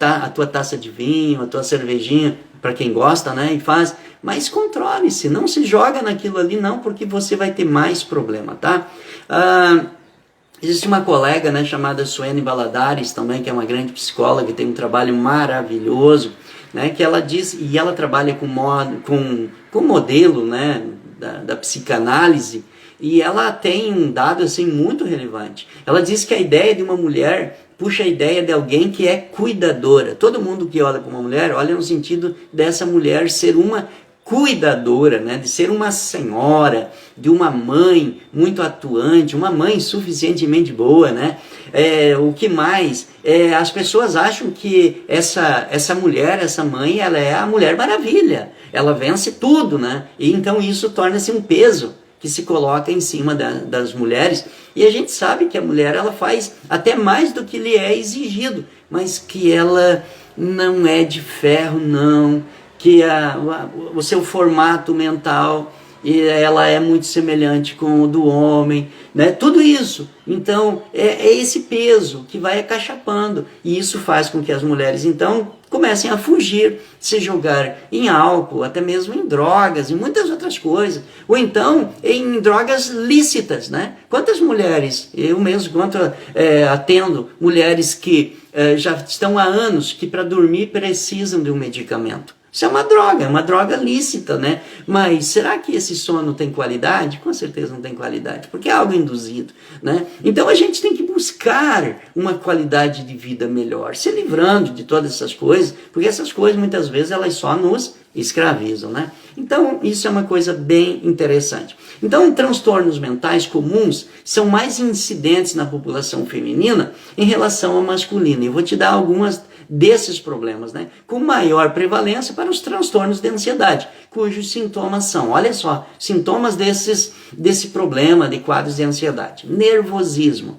a tua taça de vinho, a tua cervejinha, para quem gosta, né? E faz, mas controle-se, não se joga naquilo ali não, porque você vai ter mais problema, tá? Existe uma colega, né, chamada Suene Valadares também, que é uma grande psicóloga, que tem um trabalho maravilhoso, né, que ela diz, e ela trabalha com modelo, né, da psicanálise, e ela tem um dado assim muito relevante. Ela diz que a ideia de uma mulher puxa a ideia de alguém que é cuidadora. Todo mundo que olha para uma mulher, olha no sentido dessa mulher ser uma cuidadora, né? De ser uma senhora, de uma mãe muito atuante, uma mãe suficientemente boa, né? O que mais? As pessoas acham que essa mulher, essa mãe, ela é a Mulher Maravilha. Ela vence tudo, né? E então isso torna-se um peso que se coloca em cima das mulheres. E a gente sabe que a mulher ela faz até mais do que lhe é exigido, mas que ela não é de ferro, não. Que o seu formato mental ela é muito semelhante com o do homem, né? Tudo isso. Então, é esse peso que vai acachapando. E isso faz com que as mulheres, então, comecem a fugir, se jogar em álcool, até mesmo em drogas e muitas outras coisas. Ou então, em drogas lícitas, né? Quantas mulheres, eu mesmo, atendo mulheres que já estão há anos que para dormir precisam de um medicamento. Isso é uma droga lícita, né? Mas será que esse sono tem qualidade? Com certeza não tem qualidade, porque é algo induzido, né? Então a gente tem que buscar uma qualidade de vida melhor, se livrando de todas essas coisas, porque essas coisas muitas vezes elas só nos escravizam, né? Então isso é uma coisa bem interessante. Então transtornos mentais comuns são mais incidentes na população feminina em relação ao masculino. Eu vou te dar algumas desses problemas, né? Com maior prevalência para os transtornos de ansiedade, cujos sintomas são, olha só, sintomas desse problema de quadros de ansiedade. Nervosismo.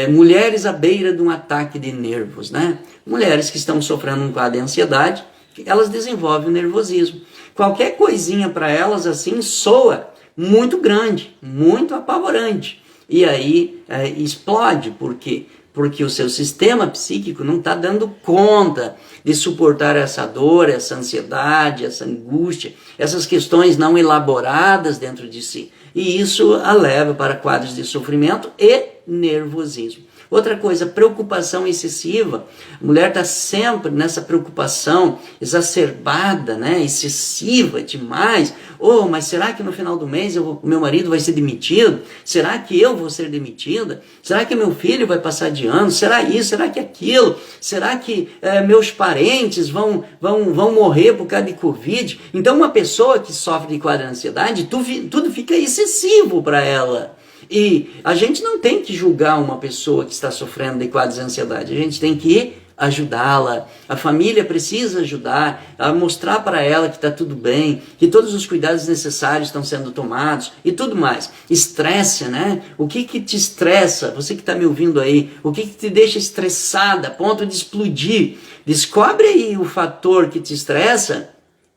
Mulheres à beira de um ataque de nervos, né? Mulheres que estão sofrendo um quadro de ansiedade, elas desenvolvem o nervosismo. Qualquer coisinha para elas assim soa muito grande, muito apavorante. E aí explode, por quê? Porque o seu sistema psíquico não está dando conta de suportar essa dor, essa ansiedade, essa angústia, essas questões não elaboradas dentro de si. E isso a leva para quadros de sofrimento e nervosismo. Outra coisa, preocupação excessiva. A mulher está sempre nessa preocupação exacerbada, né? Excessiva demais. Oh, mas será que no final do mês o meu marido vai ser demitido? Será que eu vou ser demitida? Será que meu filho vai passar de ano? Será isso? Será que aquilo? Será que meus parentes vão morrer por causa de Covid? Então uma pessoa que sofre de quadro de ansiedade, tudo fica excessivo para ela. E a gente não tem que julgar uma pessoa que está sofrendo de quadros de ansiedade, a gente tem que ajudá-la. A família precisa ajudar, a mostrar para ela que está tudo bem, que todos os cuidados necessários estão sendo tomados e tudo mais. Estresse, né? O que te estressa? Você que está me ouvindo aí, o que te deixa estressada a ponto de explodir? Descobre aí o fator que te estressa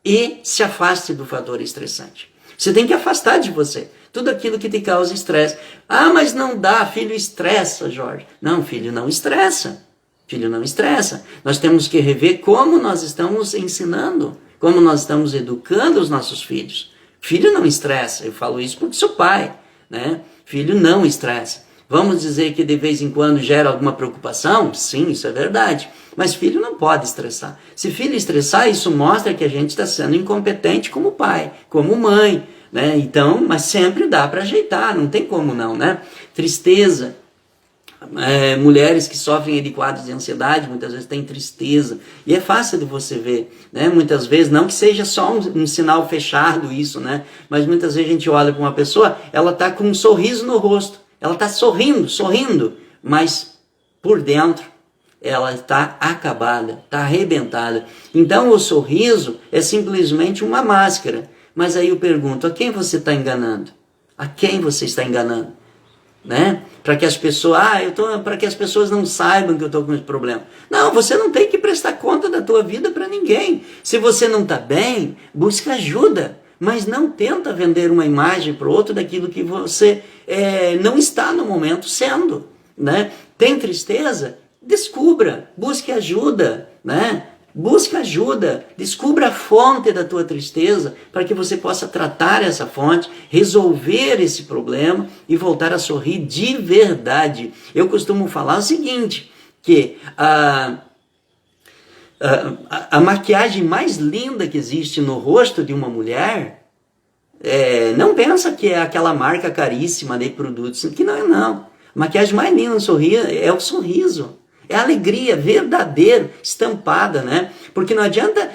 e se afaste do fator estressante. Você tem que afastar de você tudo aquilo que te causa estresse. Ah, mas não dá, filho estressa, Jorge. Não, filho não estressa. Filho não estressa. Nós temos que rever como nós estamos ensinando, como nós estamos educando os nossos filhos. Filho não estressa. Eu falo isso porque sou pai, né? Filho não estressa. Vamos dizer que de vez em quando gera alguma preocupação? Sim, isso é verdade. Mas filho não pode estressar. Se filho estressar, isso mostra que a gente está sendo incompetente como pai, como mãe, né? Então, mas sempre dá para ajeitar, não tem como não, né? Tristeza. Mulheres que sofrem de quadros de ansiedade, muitas vezes têm tristeza. E é fácil de você ver, né? Muitas vezes, não que seja só um sinal fechado isso, né? Mas muitas vezes a gente olha para uma pessoa, ela está com um sorriso no rosto. Ela está sorrindo, mas por dentro ela está acabada, está arrebentada. Então o sorriso é simplesmente uma máscara. Mas aí eu pergunto, a quem você está enganando? A quem você está enganando? Né? Para que as pessoas, para que as pessoas não saibam que eu estou com esse problema. Não, você não tem que prestar conta da tua vida para ninguém. Se você não está bem, busca ajuda. Mas não tenta vender uma imagem para o outro daquilo que você não está no momento sendo. Né? Tem tristeza? Descubra, busque ajuda, né? Busca ajuda, descubra a fonte da tua tristeza para que você possa tratar essa fonte, resolver esse problema e voltar a sorrir de verdade. Eu costumo falar o seguinte, que a maquiagem mais linda que existe no rosto de uma mulher, não pensa que é aquela marca caríssima de produtos, que não é não. A maquiagem mais linda no sorriso é o sorriso. É alegria verdadeira, estampada, né? Porque não adianta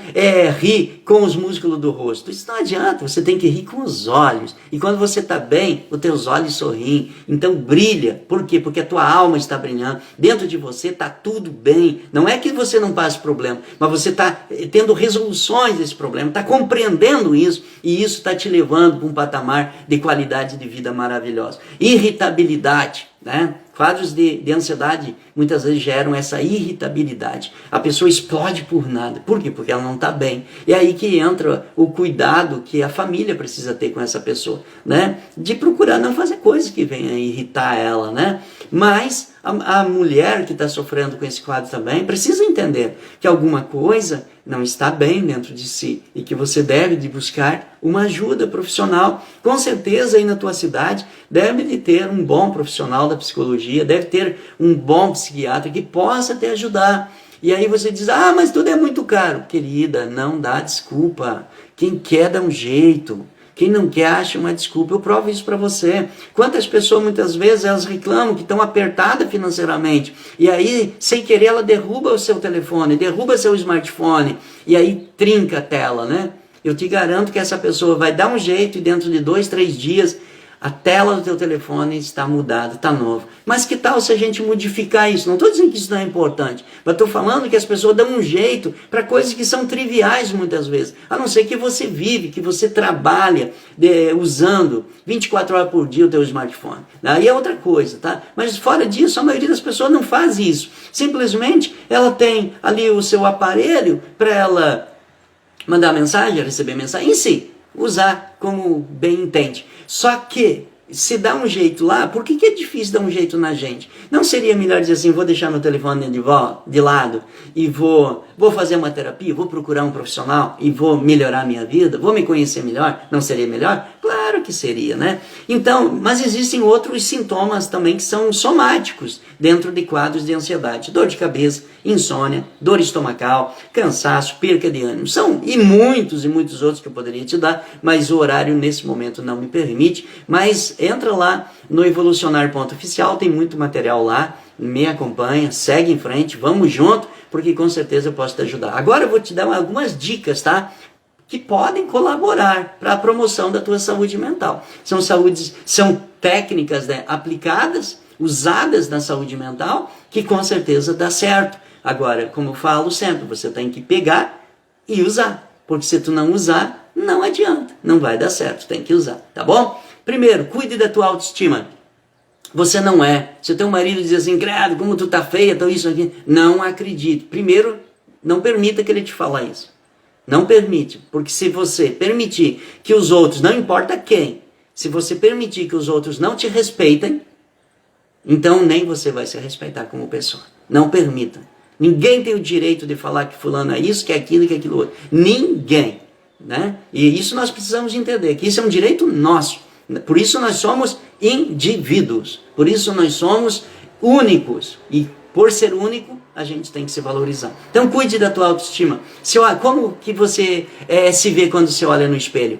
rir com os músculos do rosto. Isso não adianta, você tem que rir com os olhos. E quando você está bem, os teus olhos sorriem. Então brilha. Por quê? Porque a tua alma está brilhando. Dentro de você está tudo bem. Não é que você não passe problema, mas você está tendo resoluções desse problema, está compreendendo isso, e isso está te levando para um patamar de qualidade de vida maravilhosa. Irritabilidade, né? Quadros de ansiedade muitas vezes geram essa irritabilidade. A pessoa explode por nada. Por quê? Porque ela não está bem. E aí que entra o cuidado que a família precisa ter com essa pessoa, né? De procurar não fazer coisas que venham a irritar ela, né? Mas a mulher que está sofrendo com esse quadro também precisa entender que alguma coisa não está bem dentro de si e que você deve de buscar uma ajuda profissional. Com certeza aí na tua cidade deve de ter um bom profissional da psicologia psicologia, deve ter um bom psiquiatra que possa te ajudar. E aí você diz, ah, mas tudo é muito caro. Querida, não dá desculpa. Quem quer dá um jeito. Quem não quer acha uma desculpa. Eu provo isso para você. Quantas pessoas muitas vezes elas reclamam que estão apertadas financeiramente. E aí, sem querer, ela derruba o seu telefone, derruba seu smartphone. E aí trinca a tela, né? Eu te garanto que essa pessoa vai dar um jeito e dentro de 2, 3 dias a tela do teu telefone está mudada, está nova. Mas que tal se a gente modificar isso? Não estou dizendo que isso não é importante, mas estou falando que as pessoas dão um jeito para coisas que são triviais muitas vezes. A não ser que você vive, que você trabalha usando 24 horas por dia o teu smartphone. Aí é outra coisa, tá? Mas fora disso, a maioria das pessoas não faz isso. Simplesmente ela tem ali o seu aparelho para ela mandar mensagem, receber mensagem em si, usar como bem entende. Só que se dá um jeito lá, por que é difícil dar um jeito na gente? Não seria melhor dizer assim, vou deixar meu telefone de lado e vou fazer uma terapia, vou procurar um profissional e vou melhorar a minha vida, vou me conhecer melhor? Não seria melhor? Claro que seria, né? Então, mas existem outros sintomas também que são somáticos dentro de quadros de ansiedade. Dor de cabeça, insônia, dor estomacal, cansaço, perca de ânimo. São e muitos outros que eu poderia te dar, mas o horário nesse momento não me permite. Mas entra lá no evolucionar.oficial, tem muito material lá, me acompanha, segue em frente, vamos junto, porque com certeza eu posso te ajudar. Agora eu vou te dar algumas dicas, tá? Que podem colaborar para a promoção da tua saúde mental. São técnicas, né, aplicadas, usadas na saúde mental, que com certeza dá certo. Agora, como eu falo sempre, você tem que pegar e usar, porque se tu não usar, não adianta, não vai dar certo, tem que usar, tá bom? Primeiro, cuide da tua autoestima. Você não é. Se o teu marido diz assim, credo, como tu tá feia, tão isso aqui, não acredite. Primeiro, não permita que ele te fale isso. Não permite, porque se você permitir que os outros, não importa quem, se você permitir que os outros não te respeitem, então nem você vai se respeitar como pessoa. Não permita. Ninguém tem o direito de falar que fulano é isso, que é aquilo, que é aquilo outro. Ninguém. Né? E isso nós precisamos entender, que isso é um direito nosso. Por isso nós somos indivíduos. Por isso nós somos únicos. E por ser único, a gente tem que se valorizar. Então cuide da tua autoestima. Como que você se vê quando você olha no espelho?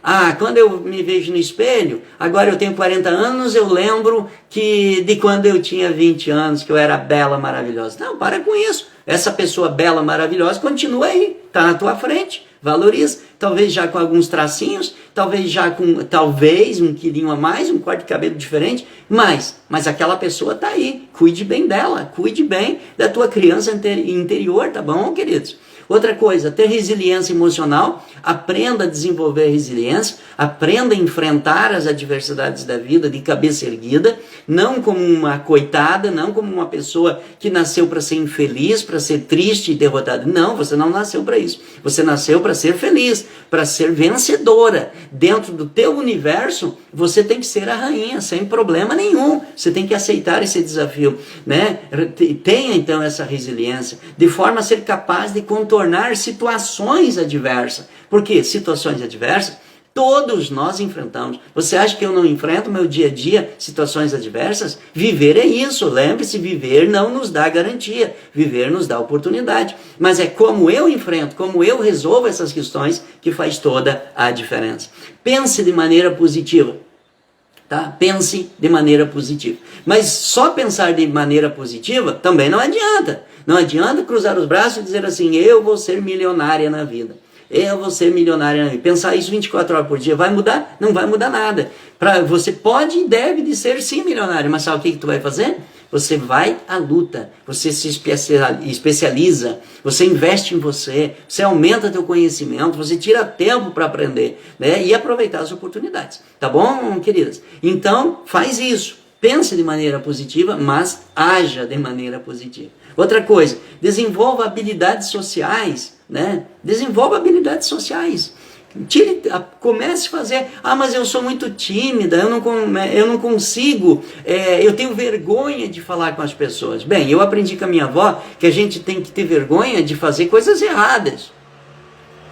Ah, quando eu me vejo no espelho, agora eu tenho 40 anos, eu lembro de quando eu tinha 20 anos, que eu era bela, maravilhosa. Não, para com isso. Essa pessoa bela, maravilhosa, continua aí, está na tua frente, valoriza. Talvez já com alguns tracinhos, talvez já com um quilinho a mais, um corte de cabelo diferente, mas aquela pessoa está aí. Cuide bem dela, cuide bem da tua criança interior, tá bom, queridos? Outra coisa, ter resiliência emocional, aprenda a desenvolver resiliência, aprenda a enfrentar as adversidades da vida de cabeça erguida, não como uma coitada, não como uma pessoa que nasceu para ser infeliz, para ser triste e derrotada. Não, você não nasceu para isso. Você nasceu para ser feliz, para ser vencedora. Dentro do teu universo, você tem que ser a rainha, sem problema nenhum. Você tem que aceitar esse desafio, né? Tenha então essa resiliência, de forma a ser capaz de contornar situações adversas. Por quê? Situações adversas todos nós enfrentamos. Você acha que eu não enfrento meu dia a dia situações adversas? Viver é isso. Lembre-se, viver não nos dá garantia. Viver nos dá oportunidade. Mas é como eu enfrento, como eu resolvo essas questões que faz toda a diferença. Pense de maneira positiva. Tá? Pense de maneira positiva. Mas só pensar de maneira positiva também não adianta. Não adianta cruzar os braços e dizer assim, eu vou ser milionária na vida. Eu vou ser milionária na vida. Pensar isso 24 horas por dia vai mudar? Não vai mudar nada. Você pode e deve de ser sim milionário, mas sabe o que tu vai fazer? Você vai à luta, você se especializa, você investe em você, você aumenta teu conhecimento, você tira tempo para aprender, né? E aproveitar as oportunidades. Tá bom, queridas? Então, faz isso. Pense de maneira positiva, mas haja de maneira positiva. Outra coisa, desenvolva habilidades sociais, né? Desenvolva habilidades sociais. Comece a fazer, mas eu sou muito tímida, eu não consigo, eu tenho vergonha de falar com as pessoas. Bem, eu aprendi com a minha avó que a gente tem que ter vergonha de fazer coisas erradas.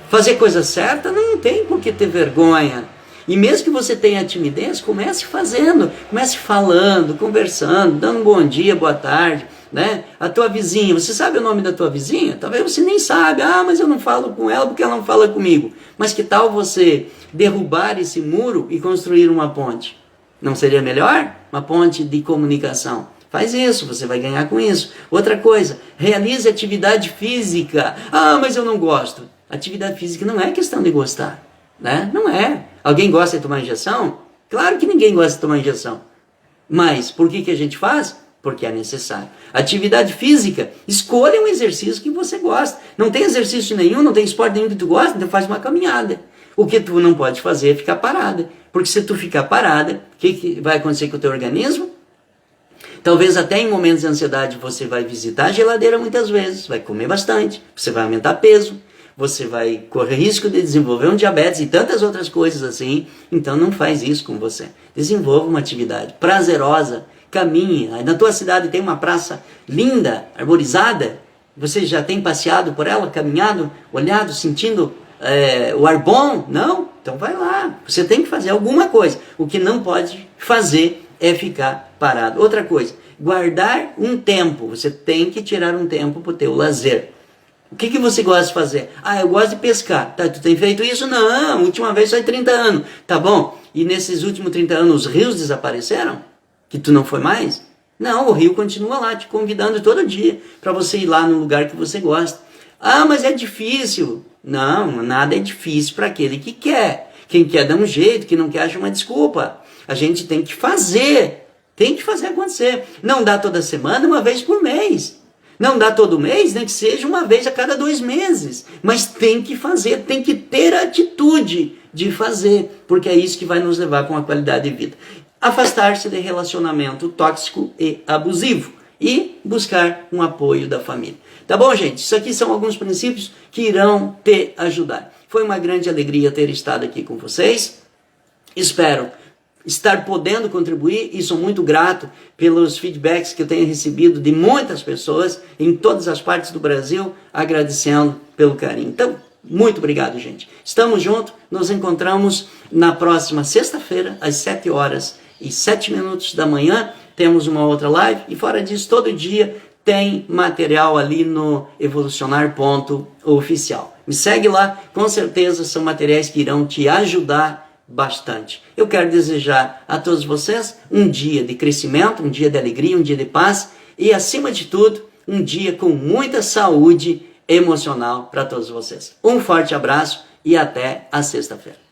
Fazer coisa certa não tem por que ter vergonha. E mesmo que você tenha timidez, comece fazendo, comece falando, conversando, dando um bom dia, boa tarde, né? A tua vizinha, você sabe o nome da tua vizinha? Talvez você nem sabe, mas eu não falo com ela porque ela não fala comigo. Mas que tal você derrubar esse muro e construir uma ponte? Não seria melhor? Uma ponte de comunicação. Faz isso, você vai ganhar com isso. Outra coisa, realize atividade física. Mas eu não gosto. Atividade física não é questão de gostar, né? Não é. Alguém gosta de tomar injeção? Claro que ninguém gosta de tomar injeção. Mas por que a gente faz? Porque é necessário. Atividade física, escolha um exercício que você gosta. Não tem exercício nenhum, não tem esporte nenhum que tu gosta, então faz uma caminhada. O que tu não pode fazer é ficar parada. Porque se tu ficar parada, o que vai acontecer com o teu organismo? Talvez até em momentos de ansiedade você vai visitar a geladeira muitas vezes, vai comer bastante, você vai aumentar peso, você vai correr risco de desenvolver um diabetes e tantas outras coisas assim. Então não faz isso com você. Desenvolva uma atividade prazerosa, caminhe. Na tua cidade tem uma praça linda, arborizada, você já tem passeado por ela, caminhado, olhado, sentindo o ar bom? Não? Então vai lá. Você tem que fazer alguma coisa. O que não pode fazer é ficar parado. Outra coisa, guardar um tempo. Você tem que tirar um tempo para o teu lazer. O que você gosta de fazer? Eu gosto de pescar. Tá, tu tem feito isso? Não, a última vez faz 30 anos. Tá bom? E nesses últimos 30 anos os rios desapareceram? Que tu não foi mais? Não, o rio continua lá, te convidando todo dia para você ir lá no lugar que você gosta. Mas é difícil. Não, nada é difícil para aquele que quer. Quem quer dá um jeito, quem não quer acha uma desculpa. A gente tem que fazer acontecer. Não dá toda semana, uma vez por mês. Não dá todo mês, nem que seja uma vez a cada 2 meses. Mas tem que fazer, tem que ter a atitude de fazer, porque é isso que vai nos levar com a qualidade de vida. Afastar-se de relacionamento tóxico e abusivo e buscar um apoio da família. Tá bom, gente? Isso aqui são alguns princípios que irão te ajudar. Foi uma grande alegria ter estado aqui com vocês. Espero estar podendo contribuir e sou muito grato pelos feedbacks que eu tenho recebido de muitas pessoas em todas as partes do Brasil, agradecendo pelo carinho. Então, muito obrigado, gente. Estamos juntos, nos encontramos na próxima sexta-feira, às 7h07 da manhã. Temos uma outra live e fora disso, todo dia tem material ali no evolucionar.oficial. Me segue lá, com certeza são materiais que irão te ajudar bastante. Eu quero desejar a todos vocês um dia de crescimento, um dia de alegria, um dia de paz e, acima de tudo, um dia com muita saúde emocional para todos vocês. Um forte abraço e até a sexta-feira.